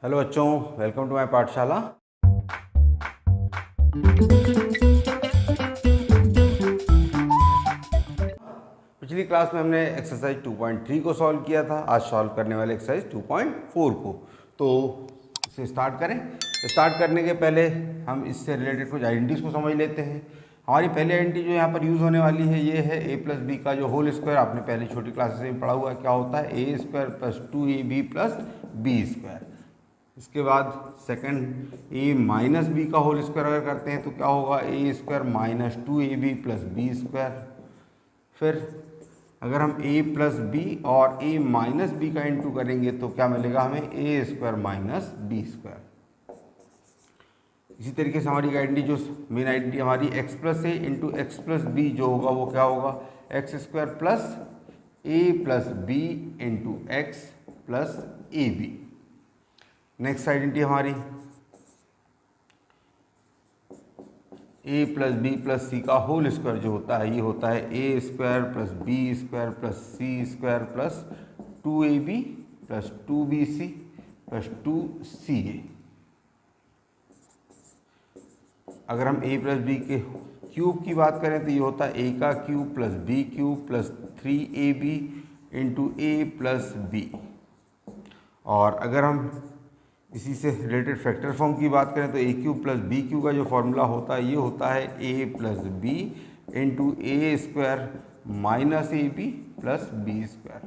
Hello बच्चों, welcome to my पाठशाला। पिछली क्लास में हमने एक्सरसाइज 2.3 को सॉल्व किया था। आज सॉल्व करने वाले एक्सरसाइज 2.4 को। तो इसे स्टार्ट करें। स्टार्ट करने के पहले हम इससे रिलेटेड कुछ आइडेंटिटीज को समझ लेते हैं। हमारी पहली आइडेंटिटी जो यहाँ पर यूज़ होने वाली है ये है a प्लस बी का जो होल स्क्वायर। आपने पहले छोटी क्लासेस में पढ़ा हुआ है क्या होता है, A square plus 2ab plus B square. इसके बाद सेकंड ए माइनस बी का होल स्क्वायर अगर करते हैं तो क्या होगा, A square minus 2ab plus B square. फिर अगर हम a प्लस बी और a माइनस बी का इंटू करेंगे तो क्या मिलेगा हमें, A square minus B square. इसी तरीके से हमारी आइडेंटिटी जो मेन आइडेंटिटी हमारी x plus A into X plus B जो होगा वो क्या होगा, X square plus A plus B into X plus A B. Next identity हमारी a plus B plus C का होल स्क्वायर जो होता है ये होता है A square plus B square plus C square plus 2ab plus 2bc plus 2ca। अगर हम a प्लस बी के क्यूब की बात करें तो ये होता है a का cube plus B cube plus 3ab into A plus B. और अगर हम इसी से रिलेटेड फैक्टर फॉर्म की बात करें तो A cube plus B cube का जो फॉर्मूला होता है ये होता है A plus B into A square minus A B plus B square.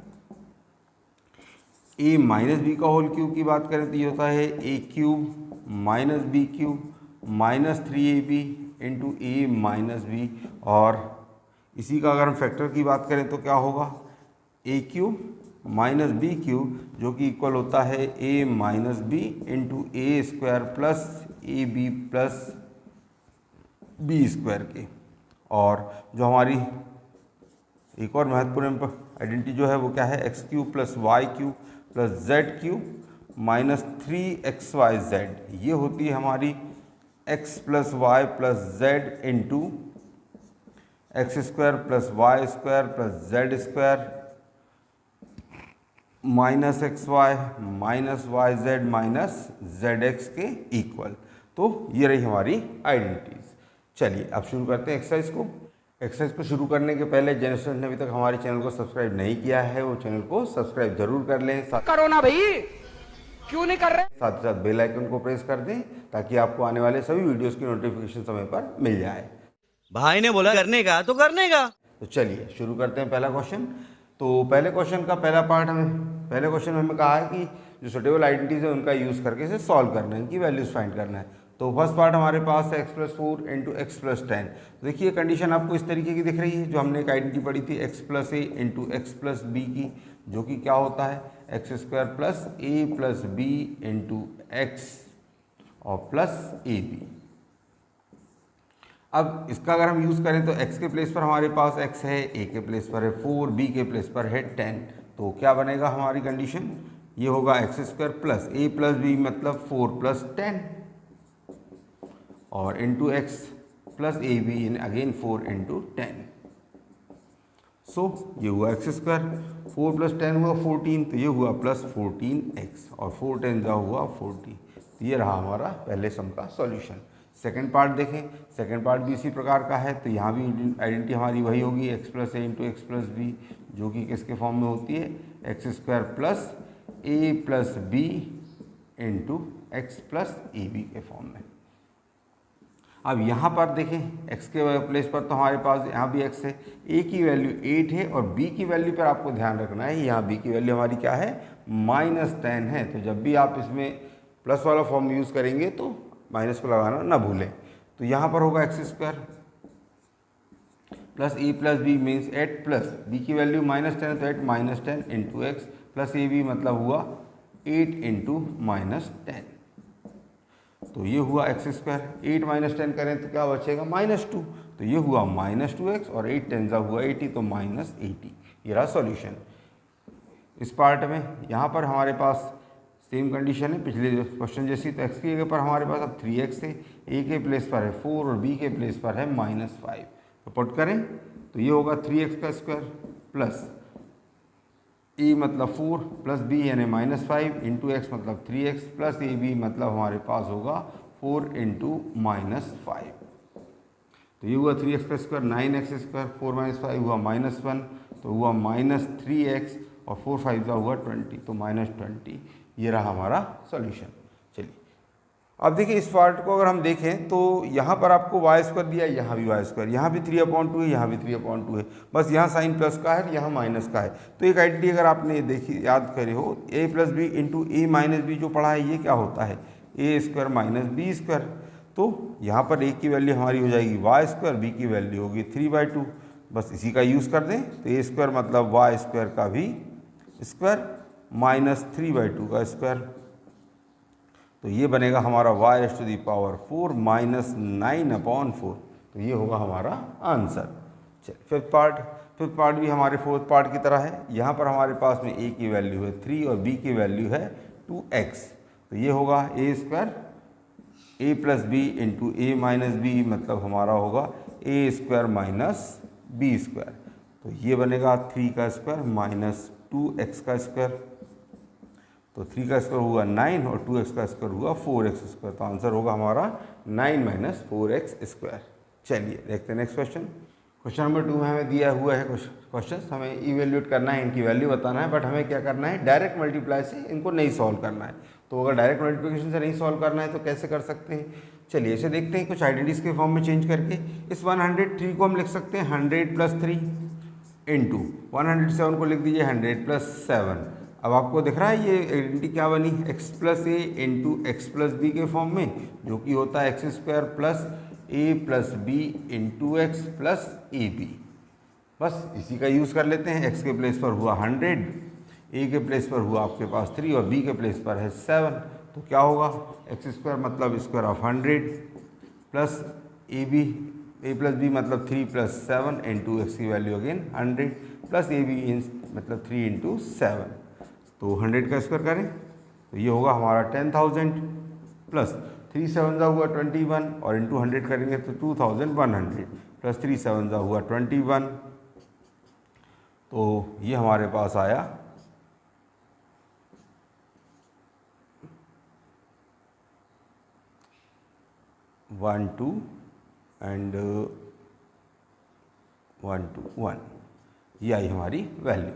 A minus B का होल क्यूब की बात करें तो ये होता है A cube minus B cube minus 3ab into A minus B. और इसी का अगर हम फैक्टर की बात करें तो क्या होगा, A cube minus B cube जो कि इक्वल होता है a minus B into A square plus A B plus B square के। और जो हमारी एक और महत्वपूर्ण आइडेंटिटी जो है वो क्या है, X cube plus Y cube plus Z cube minus 3xyz। ये होती है हमारी x plus Y plus Z into X square plus Y square plus Z square minus X Y minus Y Z minus Z X के equal. तो ये रही हमारी identities. चलिए अब शुरू करते हैं एक्सरसाइज को। एक्सरसाइज को शुरू करने के पहले जिन स्टूडेंट ने अभी तक हमारे चैनल को सब्सक्राइब नहीं किया है वो चैनल को सब्सक्राइब जरूर कर लें। करो ना भाई, क्यों नहीं कर रहे? साथ ही साथ बेल आइकन को प्रेस कर दें ताकि आपको आने वाले सभी वीडियोस की नोटिफिकेशन समय पर मिल जाए। भाई ने बोला करने का तो करने का। तो चलिए शुरू करते हैं पहला क्वेश्चन। तो पहले क्वेश्चन का पहला पार्ट पहले क्वेश्चन में हमें कहा है कि जो सुटेबल आइडेंटिटीज है उनका यूज़ करके इसे सॉल्व करना है, इनकी वैल्यूज फाइंड करना है। तो फर्स्ट पार्ट हमारे पास है x plus 4 into X plus 10। तो देखिए कंडीशन आपको इस तरीके की दिख रही है जो हमने एक आइडेंटिटी पढ़ी थी x plus A into X plus B की, जो कि क्या होता है X square plus A plus B into x और प्लस ए बी। अब इसका अगर हम यूज़ करें तो x के प्लेस पर हमारे पास x है, a के प्लेस पर है 4, b के प्लेस पर है 10। तो क्या बनेगा हमारी कंडीशन, ये होगा X square plus A plus B मतलब 4 प्लस 10 और into X plus A be in again 4 into 10। सो ये हुआ एक्स स्क्वायर, 4 प्लस 10 हुआ 14, तो ये हुआ प्लस 14x और 4 10 जा हुआ 40। तो ये रहा हमारा पहले सम का सॉल्यूशन। सेकेंड पार्ट देखें, सेकेंड पार्ट भी इसी प्रकार का है। तो यहाँ भी आइडेंटिटी हमारी वही होगी X plus A into X plus B, जो कि किसके फॉर्म में होती है X square plus A plus B into X plus A B के फॉर्म में। अब यहाँ पर देखें x के प्लेस पर तो हमारे पास यहाँ भी x है, a की वैल्यू 8 है और b की वैल्यू पर आपको ध्यान रखना है यहाँ b की वैल्यू हमारी क्या है माइनस 10 है। तो जब भी आप इसमें प्लस वाला फॉर्म यूज़ करेंगे तो माइनस को लगाना ना भूलें। तो यहाँ पर होगा X square plus A plus B means 8 plus B की वैल्यू माइनस 10 तो 8 minus 10 into X plus A B मतलब हुआ 8 इंटू माइनस 10। तो ये हुआ एक्स स्क्वायर, 8 माइनस 10 करें तो क्या बचेगा माइनस 2, तो ये हुआ माइनस 2x और 8 10 हुआ 80 तो माइनस 80। ये रहा सॉल्यूशन। इस पार्ट में यहाँ पर हमारे पास सेम कंडीशन है पिछले क्वेश्चन जैसी। तो x की जगह पर हमारे पास अब 3x है, a के प्लेस पर है 4 और b के प्लेस पर है -5। तो पुट करें तो ये होगा 3x का स्क्वायर प्लस ए मतलब 4 प्लस बी यानी -5 इंटू एक्स मतलब 3x प्लस ए बी मतलब हमारे पास होगा 4 इंटू -5। तो ये हुआ 3x का स्क्वायर 9x स्क्वायर 4 - 5 हुआ -1 तो हुआ -3x और 4 5 का हुआ 20 तो -20। ये रहा हमारा सॉल्यूशन। चलिए अब देखिए इस पार्ट को अगर हम देखें तो यहाँ पर आपको वाई स्क्वायर दिया है, यहाँ भी वाई स्क्वायर, यहाँ भी 3/2 है, यहाँ भी 3/2 है, बस यहाँ साइन प्लस का है यहाँ माइनस का है। तो एक आइडेंटिटी अगर आपने देखी याद करे हो a plus B into A minus B जो पढ़ा है ये क्या होता है A square minus B square. तो यहाँ पर a की वैल्यू हमारी हो जाएगी वाई स्क्वायर, b की वैल्यू होगी 3/2, बस इसी का यूज़ कर दें तो ए स्क्वायर मतलब वाई स्क्वायर का भी स्क्वायर माइनस 3/2 का स्क्वायर। तो ये बनेगा हमारा y⁴ माइनस 9/4। तो ये होगा हमारा आंसर। चलिए फिफ्थ पार्ट भी हमारे फोर्थ पार्ट की तरह है। यहाँ पर हमारे पास में a की वैल्यू है 3 और b की वैल्यू है 2x। तो ये होगा a square a plus B into A minus B मतलब हमारा होगा a square minus B square. तो ये बनेगा 3 का स्क्वायर माइनस 2x का स्क्वायर। तो 3 का स्क्वायर हुआ 9 और 2x का स्क्वायर हुआ 4x स्क्वायर। तो आंसर होगा हमारा 9 - 4x स्क्वायर। चलिए देखते हैं नेक्स्ट क्वेश्चन। क्वेश्चन नंबर 2 में हमें दिया हुआ है कुछ क्वेश्चन, हमें इवेल्यूएट करना है, इनकी वैल्यू बताना है, बट हमें क्या करना है डायरेक्ट मल्टीप्लाई से इनको नहीं सॉल्व करना है। तो अगर डायरेक्ट मल्टीप्लिकेशन से नहीं सॉल्व करना है तो कैसे कर सकते हैं, चलिए इसे देखते हैं कुछ आइडेंटिटीज के फॉर्म में चेंज करके। इस 103 को हम लिख सकते हैं 100 + 3 इंटू 107 को लिख दीजिए 100 + 7। अब आपको दिख रहा है ये आइडेंटिटी क्या बनी x plus A into X plus B के फॉर्म में, जो कि होता है x² plus a plus B into X plus A B. बस इसी का यूज़ कर लेते हैं। x के प्लेस पर हुआ 100, a के प्लेस पर हुआ आपके पास 3 और b के प्लेस पर है 7। तो क्या होगा x² मतलब square of 100 plus a plus B मतलब 3 + 7 इंटू एक्स की value again 100 plus A B मतलब 3 इंटू 7। तो 100 का स्क्वायर करें तो ये होगा हमारा 10,000 प्लस 3 7 हुआ 21 और इंटू 100 करेंगे तो 2100 प्लस 3 7 हुआ 21। तो ये हमारे पास आया 1 2 एंड 1 2 1, ये आई हमारी वैल्यू।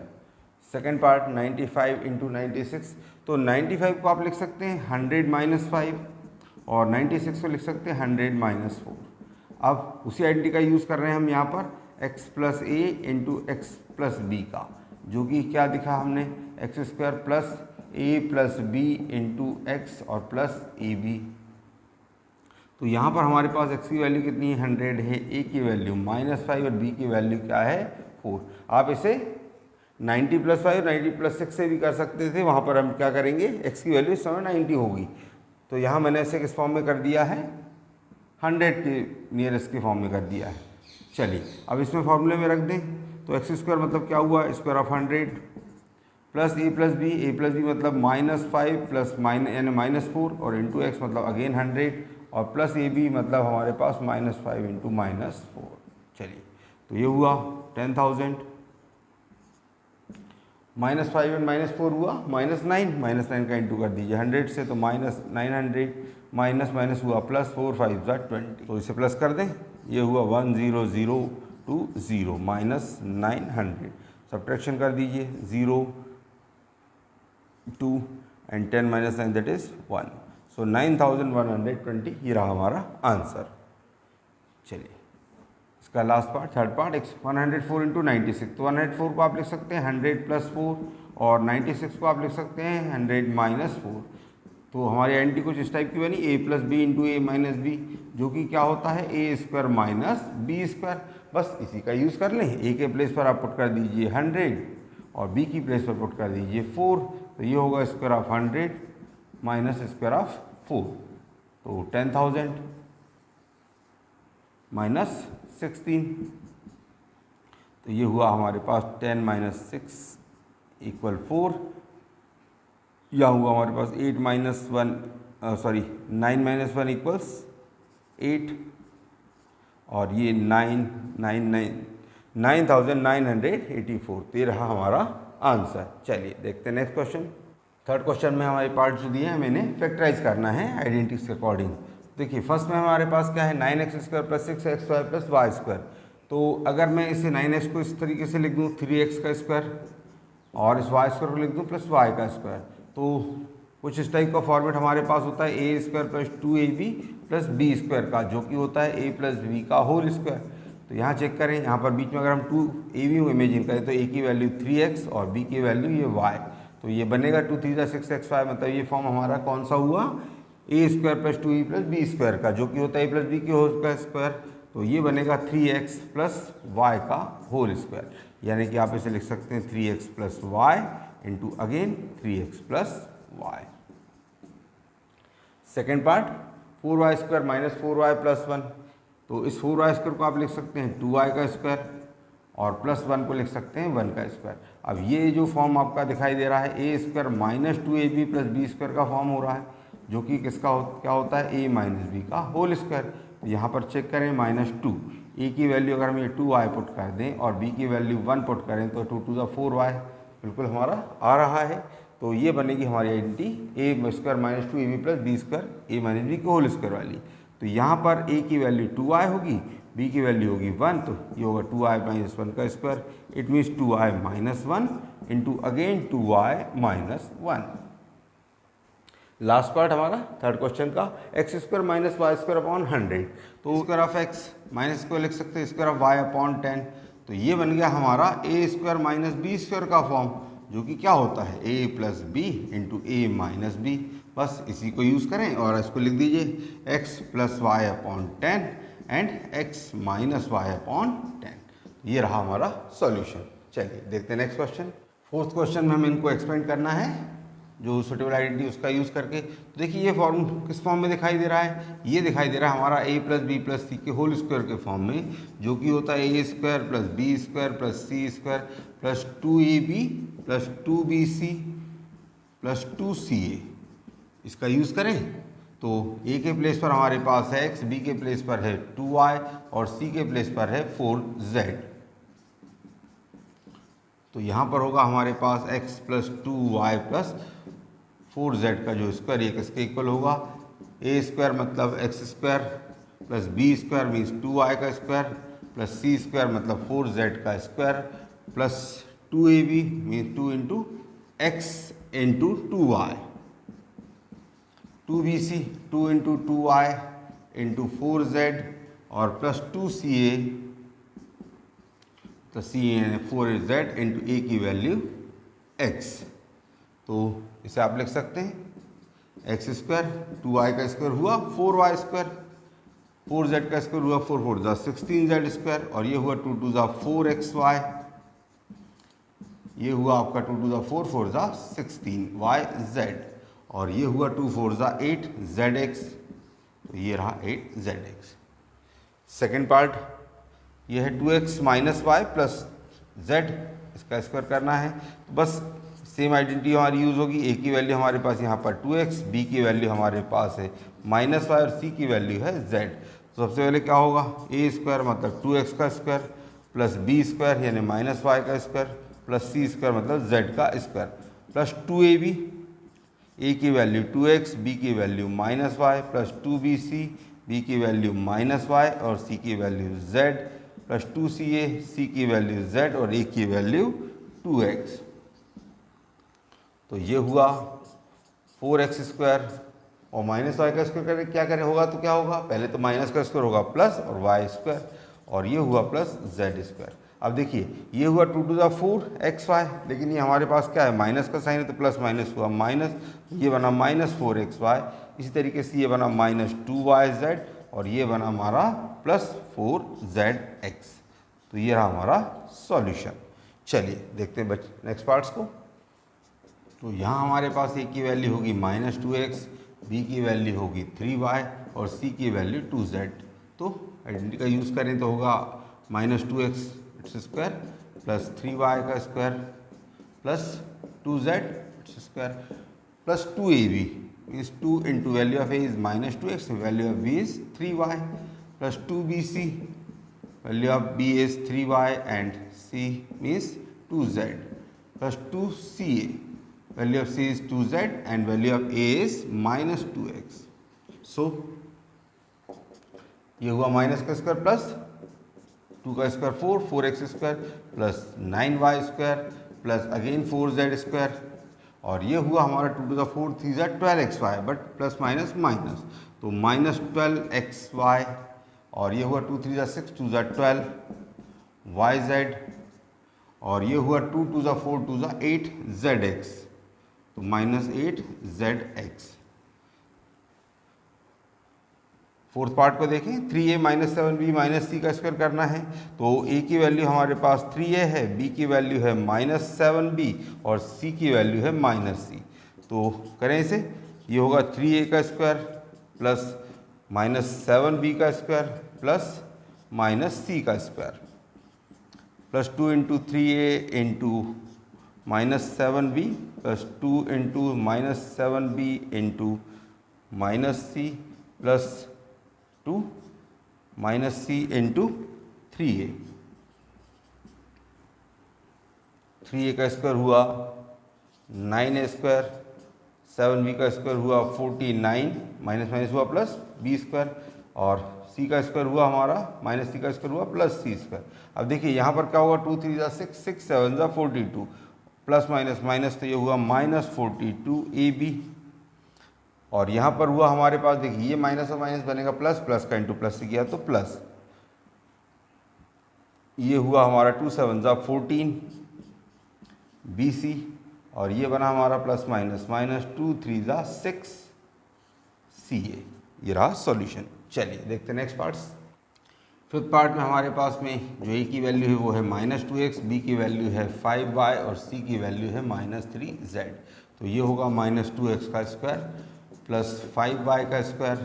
Second part 95 into 96। तो 95 को आप लिख सकते हैं 100 - 5 और 96 को लिख सकते हैं 100 - 4। अब उसी आइडेंटिटी का यूज़ कर रहे हैं हम यहाँ पर x plus A into X plus B का, जो कि क्या दिखा हमने x² plus A plus B into x और प्लस ए बी। तो यहाँ पर हमारे पास x की वैल्यू कितनी है 100 है, a की वैल्यू -5 और b की वैल्यू क्या है 4। आप इसे 90 + 5 90 + 6 से भी कर सकते थे। वहाँ पर हम क्या करेंगे x की वैल्यू इस समय 90 होगी, तो यहाँ मैंने इसे किस फॉर्म में कर दिया है 100 के नियरेस्ट के फॉर्म में कर दिया है। चलिए अब इसमें फॉर्मूले में रख दें तो x² मतलब क्या हुआ square of 100 plus a plus B मतलब -5 प्लस यानी -4 और इंटू एक्स मतलब अगेन 100 और प्लस ए बी मतलब हमारे पास -5 इंटू -4। चलिए तो ये हुआ 10,000 -5 और -4 हुआ -9 का इंटू कर दीजिए 100 से तो -900 माइनस हुआ प्लस 4 5 20। तो इसे प्लस कर दें, ये हुआ 1,0,0,2,0 -900। सब्ट्रैक्शन कर दीजिए 0 2 एंड 10 - 9 दैट इज़ 1। सो 9,120 ये रहा हमारा आंसर। चलिए इसका last part third part 104 into 96। तो 104 को आप लिख सकते हैं 100 + 4 और 96 को आप लिख सकते हैं 100 - 4। तो हमारी आइडेंटिटी कुछ इस टाइप की बनी a plus B into A minus B, जो कि क्या होता है a² माइनस बी स्क्वायर। बस इसी का यूज़ कर लें। a के प्लेस पर आप पुट कर दीजिए 100 और b की प्लेस पर पुट कर दीजिए 4। तो ये होगा square of 100 minus square of 4। तो 10,000 माइनस 16। तो ये हुआ हमारे पास 10 - 6 = 4। या हुआ हमारे पास 9 - 1 = 8 और ये 9,984। तो ये रहा हमारा आंसर। चलिए देखते हैं नेक्स्ट क्वेश्चन। थर्ड क्वेश्चन में हमारे पार्ट जो दिए हैं मैंने फैक्टराइज करना है आइडेंटिटीज के अकॉर्डिंग। देखिए फर्स्ट में हमारे पास क्या है 9x² + 6xy + y²। तो अगर मैं इसे 9x को इस तरीके से लिख दूँ 3x² और इस y² को लिख दूँ +y²। तो कुछ इस टाइप का फॉर्मेट हमारे पास होता है a² + 2ab + b² का, जो कि होता है a + b का होल स्क्वायर। तो यहाँ चेक करें, यहाँ पर बीच में अगर हम 2ab इमेजिन करें तो a की वैल्यू 3x और b की वैल्यू ये y, तो ये बनेगा 2 3 6xy, मतलब ये फॉर्म हमारा कौन सा हुआ a² + 2e + b² का, जो कि होता है a + b के होल का स्क्वायर। तो ये बनेगा 3x + y का होल स्क्वायर, यानी कि आप इसे लिख सकते हैं 3x + y into again 3x + y। Second part 4y² - 4y + 1। तो इस 4y² को आप लिख सकते हैं 2y का स्क्वायर और +1 को लिख सकते हैं 1 का स्क्वायर। अब ये जो फॉर्म आपका दिखाई दे रहा है a² - 2ab + b² का फॉर्म हो रहा है, जो कि किसका क्या होता है a - b का होल स्क्वायर। तो यहाँ पर चेक करें -2, a की वैल्यू अगर हम ये 2y पुट कर दें और b की वैल्यू 1 पुट करें तो 2 to the 4y बिल्कुल हमारा आ रहा है। तो ये बनेगी हमारी identity a² - 2ab + b² a - b के होल स्क्वायर वाली। तो यहाँ पर a की वैल्यू 2y होगी, b की वैल्यू होगी 1, तो ये होगा 2y - 1 का square. It means 2y - 1 into again 2y - 1। Last part हमारा थर्ड क्वेश्चन का x² - y² / 100। तो स्क्वायर ऑफ x माइनस को लिख सकते हैं स्क्वायर ऑफ y / 10। तो ये बन गया हमारा a² - b² का फॉर्म, जो कि क्या होता है a + b into a - b। बस इसी को यूज़ करें और इसको लिख दीजिए x + y / 10 and x - y / 10। ये रहा हमारा सॉल्यूशन। चलिए देखते हैं नेक्स्ट क्वेश्चन। फोर्थ क्वेश्चन में हमें इनको एक्सपेंड करना है जो सुटेबल आइडेंटिटी उसका यूज़ करके। तो देखिए ये फॉर्म किस फॉर्म में दिखाई दे रहा है, ये दिखाई दे रहा है हमारा a + b + c के होल स्क्वायर के फॉर्म में, जो कि होता है a² + b² + c² + 2ab + 2bc + 2ca। इसका यूज़ करें तो a के प्लेस पर हमारे पास है x, b के प्लेस पर है 2y और c के प्लेस पर है 4z। तो यहाँ पर होगा हमारे पास x + 2y + 4z का जो स्क्वायर, ये किसके इक्वल होगा a² मतलब x² + b² मीन्स 2y का स्क्वायर + c² मतलब 4z का square plus 2ab means 2 into x into 2y, 2bc 2 into 2y into 4z और प्लस 2ca तो c 4z इंटू a की वैल्यू x। तो इसे आप लिख सकते हैं x², 2y का स्क्वायर हुआ 4y², 4z का स्क्वायर हुआ 4 4 जा 16z² और ये हुआ 2 2 जा 4xy, ये हुआ आपका 2 2 जा 4 4 जा 16yz और ये हुआ 2 4 जा 8zx, तो ये रहा 8zx। सेकेंड पार्ट ये है 2x - y प्लस z, इसका स्क्वायर करना है। तो बस सेम आइडेंटिटी हमारी यूज़ होगी, a की वैल्यू हमारे पास यहाँ पर 2x, b की वैल्यू हमारे पास है -y और c की वैल्यू है z। तो सबसे पहले क्या होगा a² मतलब 2x का स्क्वायर प्लस b² यानी -y का स्क्वायर प्लस c² मतलब z का स्क्वायर प्लस 2ab, a की वैल्यू 2x, b की value -y plus 2bc, b की वैल्यू -y और c की value z plus 2ca, c की वैल्यू z और a की वैल्यू 2x। तो ये हुआ 4x² और -y का स्क्वायर करें क्या करें होगा तो क्या होगा, पहले तो माइनस का स्क्वायर होगा प्लस और y² और ये हुआ प्लस z²। अब देखिए ये हुआ 2 to the 4xy, लेकिन ये हमारे पास क्या है माइनस का साइन है तो प्लस माइनस हुआ माइनस, ये बना -4xy। इसी तरीके से ये बना -2yz और ये बना हमारा +4zx। तो ये रहा हमारा सॉल्यूशन। चलिए देखते हैं नेक्स्ट पार्ट्स को। तो यहाँ हमारे पास a की वैल्यू होगी -2x, b की वैल्यू होगी 3y और c की वैल्यू 2z। तो आइडेंटिटी का यूज़ करें तो होगा -2x its square plus 3y का square plus 2z its square plus 2ab means 2 into value of a is -2x, value of b is 3y plus 2bc, value of b is 3y and c means 2z plus 2ca. Value of c is 2z and value of a is minus 2x. So ये हुआ minus का square plus 2 का square 4, 4x square plus 9y square plus again 4z square, और ये हुआ हमारा 2 to the 4 3 ज़ा 12xy, but plus minus minus, तो माइनस 12xy, और ये हुआ 2 3 ज़ा 6 2 ज़ा 12yz, और ये हुआ 2 2 ज़ा 4 2 ज़ा 8zx, तो माइनस 8zx। फोर्थ पार्ट को देखें, 3a minus 7b minus C का स्क्वायर करना है, तो a की वैल्यू हमारे पास 3a है, b की वैल्यू है माइनस 7b और c की वैल्यू है माइनस सी। तो करें इसे, ये होगा 3a का स्क्वायर प्लस माइनस 7b का स्क्वायर प्लस माइनस सी का square plus 2 into 3a into minus 7b plus 2 into minus 7b into minus C plus 2 minus C into 3a। 3a का स्क्वायर हुआ 9a स्क्वायर, 7b का square हुआ 49 minus minus हुआ plus b square, और c का square हुआ हमारा minus C का स्क्वायर हुआ प्लस c स्क्वायर। अब देखिए यहाँ पर क्या होगा, 2 3 ज़ा 6 6 7 ज़ा 42 प्लस माइनस माइनस, तो ये हुआ माइनस 42ab, और यहाँ पर हुआ हमारे पास देखिए ये माइनस और माइनस बनेगा प्लस, प्लस का इंटू प्लस से किया तो प्लस, ये हुआ हमारा 2 7 ज़ा 14 BC, और ये बना हमारा प्लस माइनस माइनस 2 3 ज़ा 6 CA। ये रहा सॉल्यूशन। चलिए देखते हैं नेक्स्ट पार्ट्स। फिफ्थ पार्ट में हमारे पास में जो a की वैल्यू है वो है माइनस 2x, b की वैल्यू है 5y और c की वैल्यू है माइनस 3z। तो ये होगा माइनस 2x का स्क्वायर प्लस 5y का स्क्वायर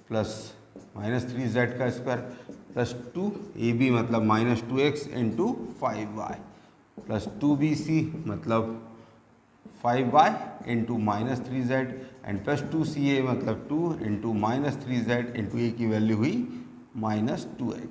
प्लस माइनस 3z का स्क्वायर प्लस 2ab मतलब minus 2x into 5y plus 2bc मतलब 5y into minus 3z and plus 2ca मतलब 2 into minus 3z into a की वैल्यू हुई minus 2x।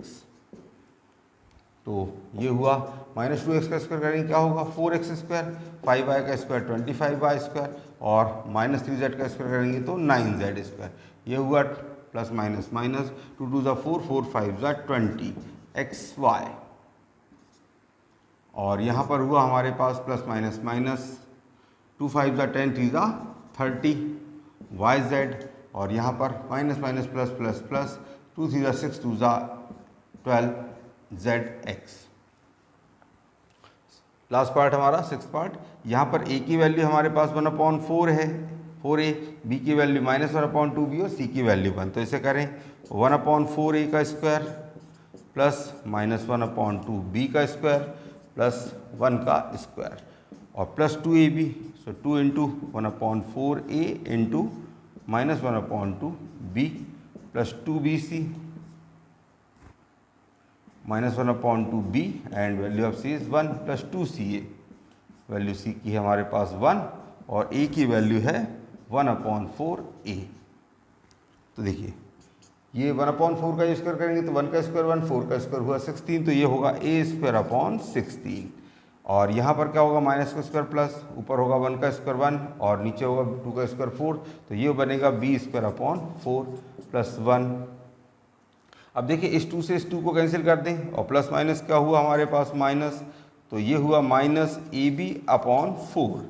तो ये हुआ माइनस 2x का स्क्वायर करेंगे क्या होगा 4x स्क्वायर, 5y का स्क्वायर 25y स्क्वायर और माइनस 3z का स्क्वायर करेंगे तो 9z स्क्वायर। ये हुआ प्लस माइनस माइनस 2 2 ज़ा 4 4 5 ज़ा 20xy, और यहाँ पर हुआ हमारे पास प्लस माइनस माइनस 2 5 ज़ा 10 3 ज़ा 30yz, और यहाँ पर minus minus plus plus plus 2 3 ज़ा 6 2 ज़ा 12zx। लास्ट पार्ट हमारा सिक्स पार्ट, यहाँ पर a की वैल्यू हमारे पास 1/4 है 4a, b की वैल्यू माइनस 1/2b और c की वैल्यू 1। तो इसे करें 1/4a का स्क्वायर प्लस माइनस 1/2b का स्क्वायर प्लस 1 का स्क्वायर और plus 2ab, so 2 into 1/4a into minus 1/2b plus 2bc minus 1/2b and value of c is 1 plus 2ca, value c की है हमारे पास 1 और a की वैल्यू है 1/4a। तो देखिए ये 1/4 का स्क्वायर करेंगे तो 1 का स्क्वायर 1, 4 का स्क्वायर हुआ 16, तो ये होगा a² 16। और यहाँ पर क्या होगा माइनस का स्क्वायर प्लस, ऊपर होगा 1 का स्क्वायर 1 और नीचे होगा 2 का स्क्वायर 4, तो ये बनेगा b² प्लस 1। अब देखिए इस 2 से इस 2 को कैंसिल कर दें और प्लस माइनस क्या हुआ हमारे पास माइनस, तो ये हुआ माइनस ab/4।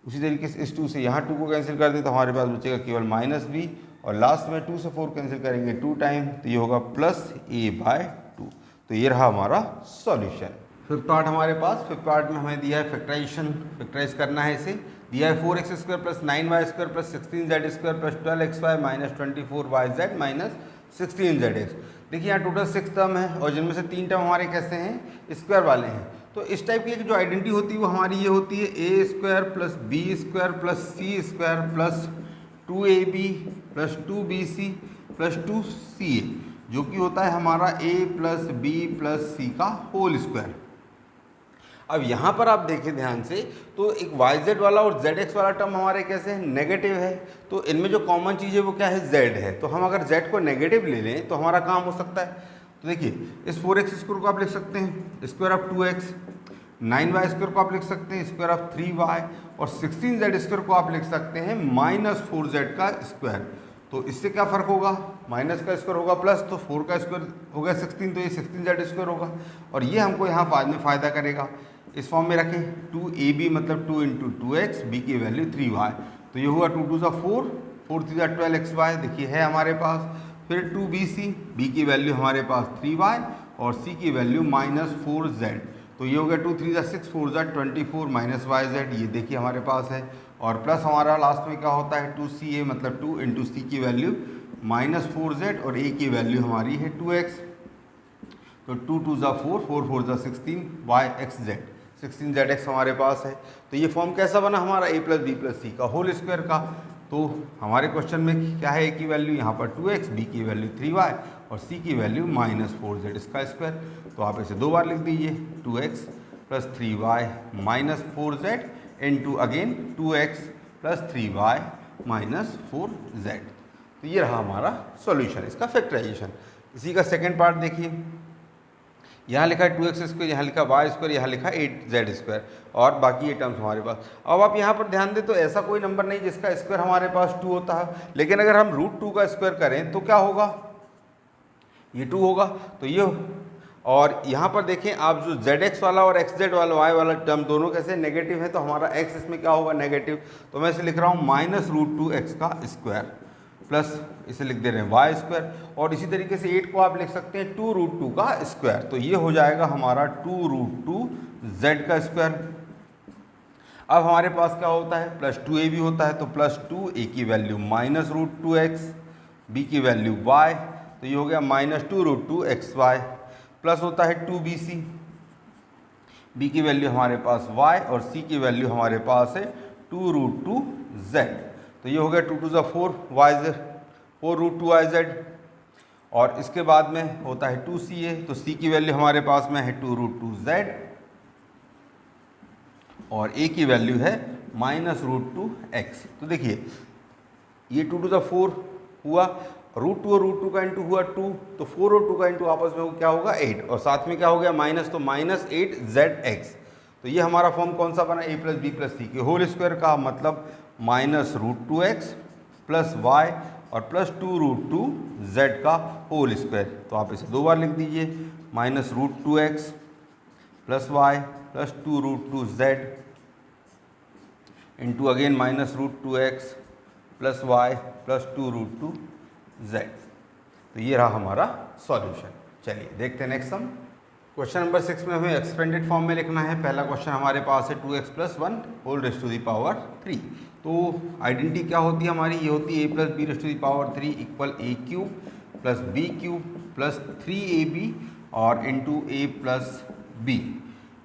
उसी तरीके से इस 2 से यहाँ 2 को कैंसिल कर दें तो हमारे पास बचेगा केवल माइनस b, और लास्ट में 2 से 4 कैंसिल करेंगे 2 टाइम, तो ये होगा प्लस a/2। तो ये रहा हमारा सॉल्यूशन। फिफ्थ पार्ट हमारे पास, फिफ्थ पार्ट में हमें दिया है फैक्टराइजेशन, फैक्टराइज करना है इसे। दिया है 4x² plus 9y² plus 16z² plus 12xy minus 24yz minus 16zx। देखिए यहाँ टोटल 6 टर्म है और जिनमें से 3 टर्म हमारे कैसे हैं स्क्वायर वाले हैं। तो इस टाइप की जो आइडेंटिटी होती है वो हमारी ये होती है a² plus b² plus c² plus 2ab plus 2bc plus 2ca, जो कि होता है हमारा a plus b plus c का होल स्क्वायर। अब यहाँ पर आप देखें ध्यान से तो एक yz वाला और zx वाला टर्म हमारे कैसे हैं नेगेटिव है, तो इनमें जो कॉमन चीज़ है वो क्या है z है। तो हम अगर z को नेगेटिव ले लें तो हमारा काम हो सकता है। तो देखिए इस 4x स्क्वायर को आप लिख सकते हैं स्क्वायर ऑफ 2x 9y² को आप लिख सकते हैं स्क्वायर ऑफ 3y, और 16z² को आप लिख सकते हैं -4z का स्क्वायर। तो इससे क्या फ़र्क होगा, माइनस का स्क्वायर होगा प्लस, तो 4 का स्क्वायर हो गया 16, तो ये 16z² होगा, और ये हमको यहाँ बाद में फ़ायदा करेगा। इस फॉर्म में रखें 2ab मतलब 2 × 2x, b की वैल्यू 3y, तो ये हुआ 2 × 2 = 4, 4 × 3 = 12xy, देखिए है हमारे पास। फिर 2bc, b की वैल्यू हमारे पास 3y और c की वैल्यू -4z, तो ये हो गया 2 × 3 = 6, 4 = 24 -yz, ये देखिए हमारे पास है। और प्लस हमारा लास्ट में क्या होता है 2ca मतलब 2 × c की वैल्यू -4z और a की वैल्यू हमारी है 2x, तो 2 × 2 = 4, 4 × 4 = 16, yxz 16zx हमारे पास है। तो ये फॉर्म कैसा बना हमारा a + b + c का होल स्क्वायर का। तो हमारे क्वेश्चन में क्या है, a की वैल्यू यहाँ पर 2x, b की वैल्यू 3y और c की वैल्यू -4z इसका स्क्वायर। तो आप इसे 2 बार लिख दीजिए, 2x + 3y -4z into again 2x + 3y -4z। तो ये रहा हमारा सॉल्यूशन, इसका फैक्टराइजेशन। इसी का सेकेंड पार्ट देखिए, यहाँ लिखा है 2x², यहाँ लिखा y², यहाँ लिखा 8z², और बाकी ये टर्म्स हमारे पास। अब आप यहाँ पर ध्यान दें तो ऐसा कोई नंबर नहीं जिसका स्क्वायर हमारे पास 2 होता है, लेकिन अगर हम √2 का स्क्वायर करें तो क्या होगा, ये 2 होगा। तो ये, और यहाँ पर देखें आप जो zx वाला और xz वाला y वाला टर्म दोनों कैसे नेगेटिव है, तो हमारा x इसमें क्या होगा नेगेटिव, तो मैं इसे लिख रहा हूँ -√2x का स्क्वायर प्लस इसे लिख दे रहे हैं y², और इसी तरीके से 8 को आप लिख सकते हैं 2√2 का स्क्वायर, तो ये हो जाएगा हमारा 2√2z का स्क्वायर। अब हमारे पास क्या होता है, +2a भी होता है, तो +2, a की वैल्यू -√2x, b की वैल्यू y, तो ये हो गया -2√2xy, प्लस होता है 2bc, b की वैल्यू हमारे पास y और c की वैल्यू हमारे पास है 2√2z, तो ये हो गया 2 × 2 = 4yz, 4√2yz, और इसके बाद में होता है 2ca, तो c की वैल्यू हमारे पास में है 2√2z और a की वैल्यू है -√2x। तो देखिए ये 2 × 4 हुआ, √2 और √2 का इंटू हुआ 2, तो 4 और 2 का इंटू आपस में क्या होगा 8, और साथ में क्या हो गया माइनस, तो -8zx। तो ये हमारा फॉर्म कौन सा बना, a + b + c के होल स्क्वायर का, मतलब -√2x + y और +2√2z का होल स्क्वायर। तो आप इसे 2 बार लिख दीजिए, -√2x + y + 2√2z into again -√2x + y + 2√2z। तो ये रहा हमारा सॉल्यूशन। चलिए देखते हैं नेक्स्ट सम। क्वेश्चन नंबर 6 में हमें एक्सपेंडेड फॉर्म में लिखना है। पहला क्वेश्चन हमारे पास है 2x + 1 whole raise to the power 3। तो आइडेंटिटी क्या होती है हमारी, ये होती है a + b raise to the power 3 = a³ + b³ + 3ab और इंटू a + b।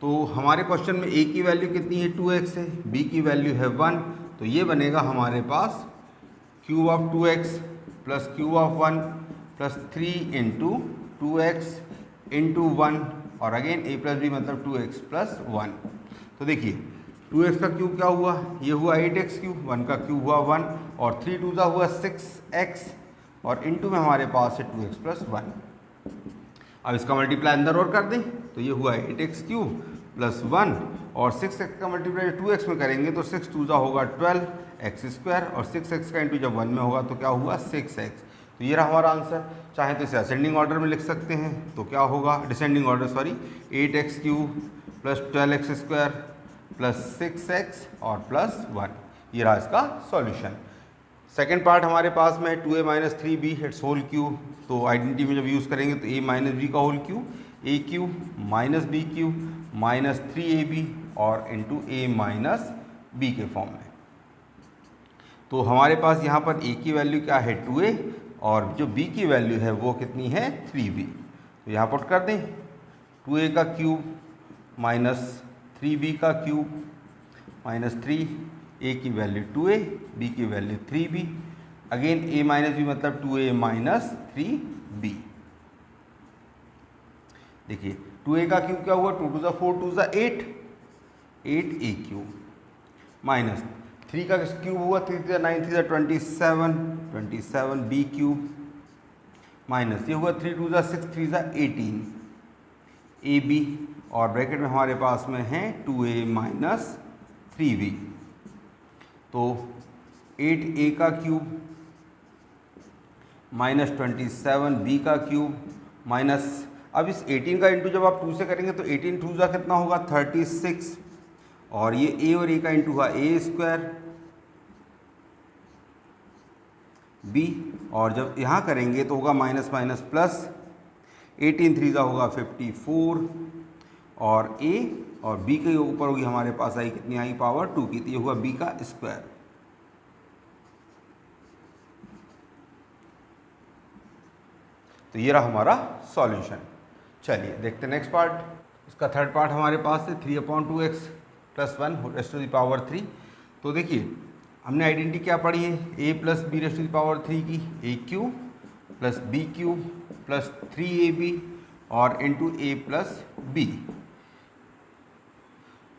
तो हमारे क्वेश्चन में a की वैल्यू कितनी है 2x है, b की वैल्यू है 1, तो ये बनेगा हमारे पास ³ 2x + ³ 1 + 3 × 2x × 1 और अगेन a + b मतलब 2x + 1। तो देखिए 2x का क्यूब क्या हुआ, ये हुआ 8x³, 1 का क्यूब हुआ 1 और 3 × 2 = हुआ 6x और इंटू में हमारे पास है 2x + 1। अब इसका मल्टीप्लाई अंदर और कर दें तो ये हुआ 8x³ + 1 और 6x का मल्टीप्लाई 2x में करेंगे तो 6 × 2 = होगा 12x² और 6x का इंटू जब 1 में होगा तो क्या हुआ 6x। तो ये रहा हमारा आंसर। चाहे तो इसे असेंडिंग ऑर्डर में लिख सकते हैं, तो क्या होगा descending order sorry 8x³ + 12x² + 6x और +1। ये रहा इसका सॉल्यूशन। सेकेंड पार्ट हमारे पास में है 2a - 3b its whole cube. तो आइडेंटिटी में जब यूज़ करेंगे तो a - b का whole cube, a³ - b³ -3ab और इंटू a - b के फॉर्म में। तो हमारे पास यहाँ पर a की वैल्यू क्या है 2a और जो b की वैल्यू है वो कितनी है 3b। तो यहाँ पुट कर दें 2a का क्यूब -3b का क्यूब -3, a की वैल्यू 2a, b की value 3b, again a - b मतलब 2a - 3b। देखिए 2a का क्यूब क्या हुआ 2 × 2 = 4, 2 × 8, 8a³ माइनस 3 का क्यूब हुआ 3 × 9, 3 × 27, 27b³ माइनस ये हुआ 3 × 2 = 6, 3 × 18 ab और ब्रैकेट में हमारे पास में है 2a माइनस 3b। तो 8a का क्यूब माइनस 27b का क्यूब माइनस, अब इस 18 का इंटू जब आप 2 से करेंगे तो 18 2 का कितना होगा 36, और ये a और a का इंटू हुआ a स्क्वायर b, और जब यहाँ करेंगे तो होगा माइनस माइनस प्लस, 18 3 का होगा 54, और a और b के ऊपर होगी हमारे पास आई कितनी आई पावर 2 की, तो ये हुआ b का स्क्वायर। तो ये रहा हमारा सॉल्यूशन। चलिए देखते हैं नेक्स्ट पार्ट। इसका थर्ड पार्ट हमारे पास है 3/2x + 1 raise to the power 3। तो देखिए हमने आइडेंटिटी क्या पढ़ी है, a + b raise to the power 3 की, a³ + b³ + 3ab और इंटू a + b।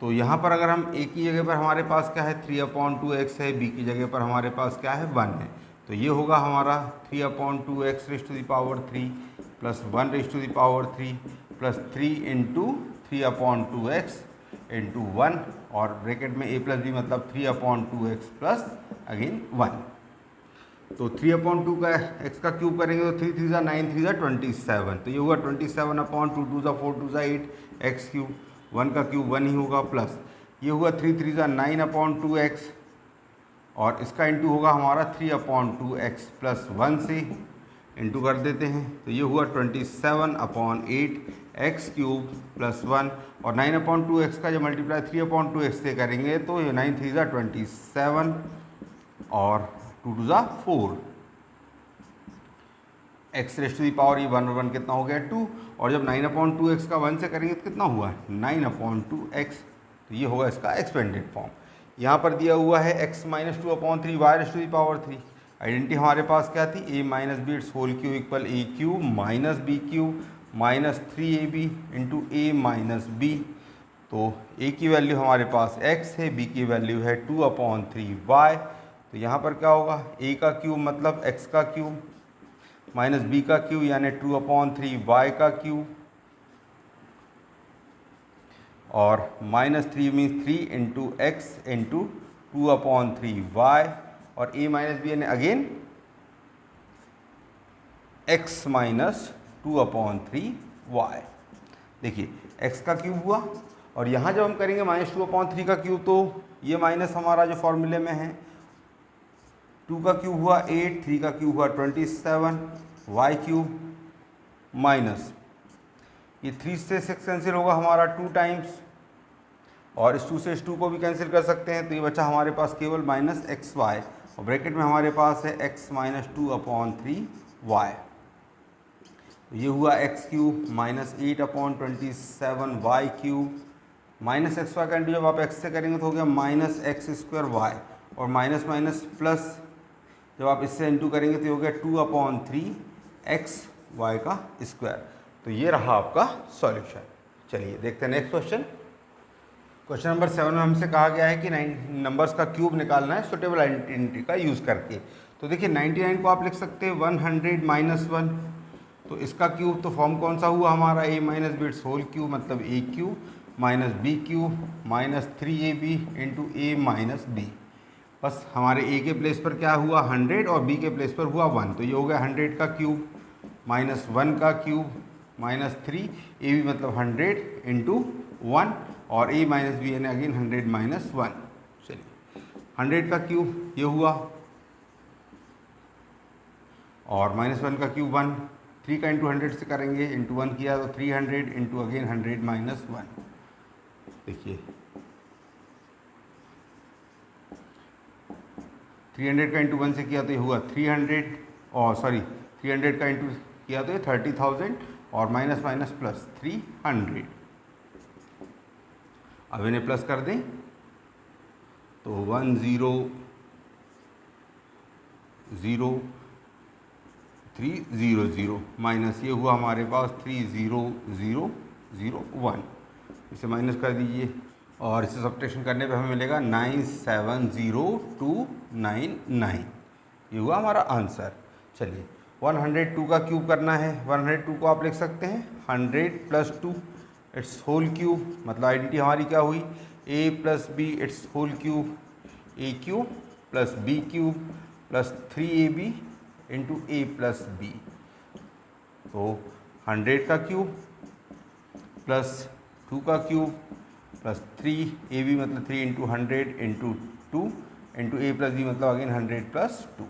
तो यहाँ पर अगर हम a की जगह पर हमारे पास क्या है 3/2x है, b की जगह पर हमारे पास क्या है 1 है, तो ये होगा हमारा 3/2x raise to the power 3 + 1 raise to the power 3 + 3 into 3/2x into 1, और ब्रैकेट में a + b मतलब 3/2x प्लस अगेन 1। तो 3/2 का x का क्यूब करेंगे तो 3 3 ज़ा 9 3 ज़ा 27, तो ये होगा 27/2 2 ज़ा 4 2 ज़ा 8 x³, 1 का क्यूब 1 ही होगा, प्लस ये होगा 3 3 ज़ा 9/2x, और इसका इंटू होगा हमारा 3/2x प्लस 1 से इंटू कर देते हैं, तो ये हुआ 27/8 x³ प्लस 1, और 9/2x का जब मल्टीप्लाई 3/2x से करेंगे तो ये 9 3 ज़ा 27 और 2 2 ज़ा 4, x raise to the power ये 1 और 1 कितना हो गया 2, और जब 9/2x का 1 से करेंगे तो कितना हुआ 9/2x, तो ये होगा इसका एक्सपेंडेड फॉर्म। यहाँ पर दिया हुआ है x - 2/3 y raise to the power 3। Identity हमारे पास क्या थी a - b its whole cube equal a³ minus b³ minus 3ab into a minus b। तो a की वैल्यू हमारे पास x है, b की वैल्यू है 2/3y, तो यहाँ पर क्या होगा a का क्यूब मतलब x का क्यूब माइनस b का क्यूब यानी 2/3y का क्यूब, और -3 means 3 into x into 2/3y, और a माइनस b यानी अगेन x - 2/3y। देखिए x का क्यूब हुआ, और यहाँ जब हम करेंगे -2/3 का क्यूब तो ये माइनस हमारा जो फॉर्मूले में है 2 का क्यूब हुआ 8, 3 का क्यूब हुआ 27, y³ माइनस ये 3 से 6 कैंसिल होगा हमारा 2 टाइम्स, और इस 2 से इस 2 को भी कैंसिल कर सकते हैं, तो ये बचा हमारे पास केवल -xy, और ब्रैकेट में हमारे पास है x - 2/3y। ये हुआ x³ minus 8/27y³ minus xy का इंटू जब आप x से करेंगे तो हो गया -x²y, और माइनस माइनस प्लस जब आप इससे इंटू करेंगे तो हो गया 2/3xy का स्क्वायर। तो ये रहा आपका सॉल्यूशन। चलिए देखते हैं नेक्स्ट क्वेश्चन। क्वेश्चन नंबर 7 में हमसे कहा गया है कि 9 नंबर्स का क्यूब निकालना है सुटेबल आइडेंटिटी का यूज़ करके। तो देखिए 99 को आप लिख सकते हैं 100 - 1, तो इसका क्यूब तो फॉर्म कौन सा हुआ हमारा a - b its whole cube मतलब a³ minus b³ minus 3ab into a minus b। बस हमारे a के प्लेस पर क्या हुआ 100 और b के प्लेस पर हुआ 1, तो ये हो गया 100 का क्यूब माइनस 1 का क्यूब माइनस 3 ab मतलब 100 इंटू 1, और a माइनस b यानी अगेन 100 माइनस 1। चलिए 100 का क्यूब ये हुआ, और माइनस 1 का क्यूब 1, 3 का इंटू 100 से करेंगे इंटू 1 किया तो 300 इंटू अगेन 100 माइनस 1। देखिए 300 का इंटू 1 से किया तो ये हुआ 300, और सॉरी 300 का इंटू किया तो ये 30,000, और माइनस माइनस प्लस 300। अब इन्हें प्लस कर दें तो 100,0,300 माइनस ये हुआ हमारे पास 300,001, इसे माइनस कर दीजिए, और इसे सब्ट्रैक्शन करने पे हमें मिलेगा 970299। ये हुआ हमारा आंसर। चलिए 102 का क्यूब करना है, 102 को आप लिख सकते हैं 100 + 2 इट्स होल क्यूब, मतलब आइडेंटिटी हमारी क्या हुई, A plus B it's whole cube, A cube plus B cube plus 3ab into A plus B. तो 100 का क्यूब प्लस 2 का क्यूब प्लस 3ab मतलब 3 into 100 into 2 into A plus B मतलब again 100 plus 2।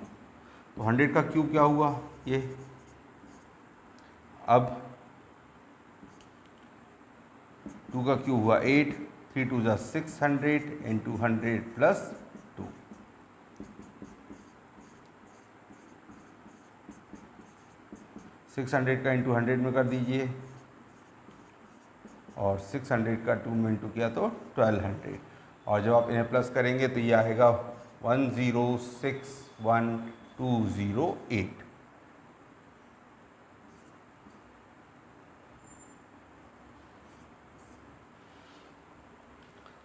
तो 100 का क्यूब क्या हुआ ये, अब 2 का क्यूब हुआ 8, 3 2 ज़ा 600 इंटू 100 प्लस 2। सिक्स 100 का इंटू 100 में कर दीजिए और 600 का 2 में इंटू किया तो 1200, और जब आप इन्हें प्लस करेंगे तो ये आएगा 1061208।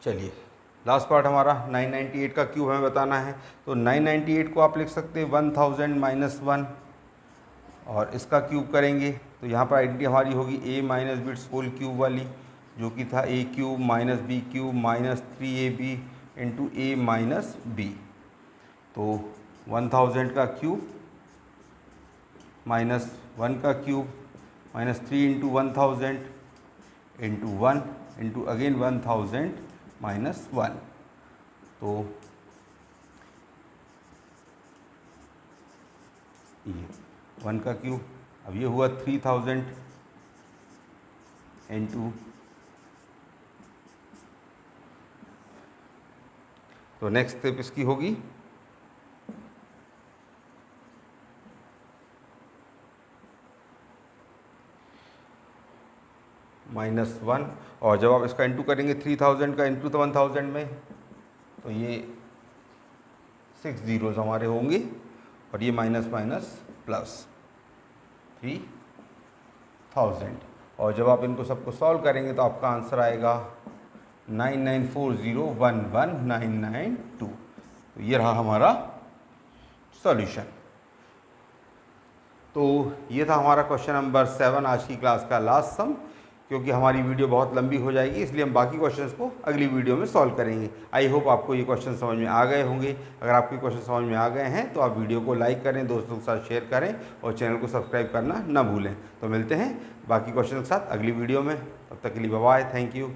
चलिए लास्ट पार्ट हमारा 998 का क्यूब हमें बताना है। तो 998 को आप लिख सकते हैं 1000 माइनस 1, और इसका क्यूब करेंगे तो यहाँ पर आइडेंटिटी हमारी होगी a माइनस बिट्स होल क्यूब वाली, जो कि था a cube minus B cube minus 3ab into A minus b. तो 1000 का क्यूब माइनस 1 का cube minus 3 into 1000 into 1 into again 1000 minus 1। तो ये 1 का क्यूब, अब ये हुआ 3000 इंटू, तो नेक्स्ट स्टेप इसकी होगी -1, और जब आप इसका इंटू करेंगे 3000 का इंटू तो 1000 में, तो ये 6 जीरोज़ हमारे होंगे, और ये माइनस माइनस प्लस 3000, और जब आप इनको सबको सॉल्व करेंगे तो आपका आंसर आएगा 9940119992। तो ये रहा हमारा सॉल्यूशन। तो ये था हमारा क्वेश्चन नंबर 7 आज की क्लास का लास्ट सम। क्योंकि हमारी वीडियो बहुत लंबी हो जाएगी इसलिए हम बाकी क्वेश्चंस को अगली वीडियो में सॉल्व करेंगे। आई होप आपको ये क्वेश्चन समझ में आ गए होंगे। अगर आपके क्वेश्चन समझ में आ गए हैं तो आप वीडियो को लाइक करें, दोस्तों के साथ शेयर करें और चैनल को सब्सक्राइब करना ना भूलें। तो मिलते हैं बाकी क्वेश्चन के साथ अगली वीडियो में, तब तक के लिए बाय बाय, थैंक यू।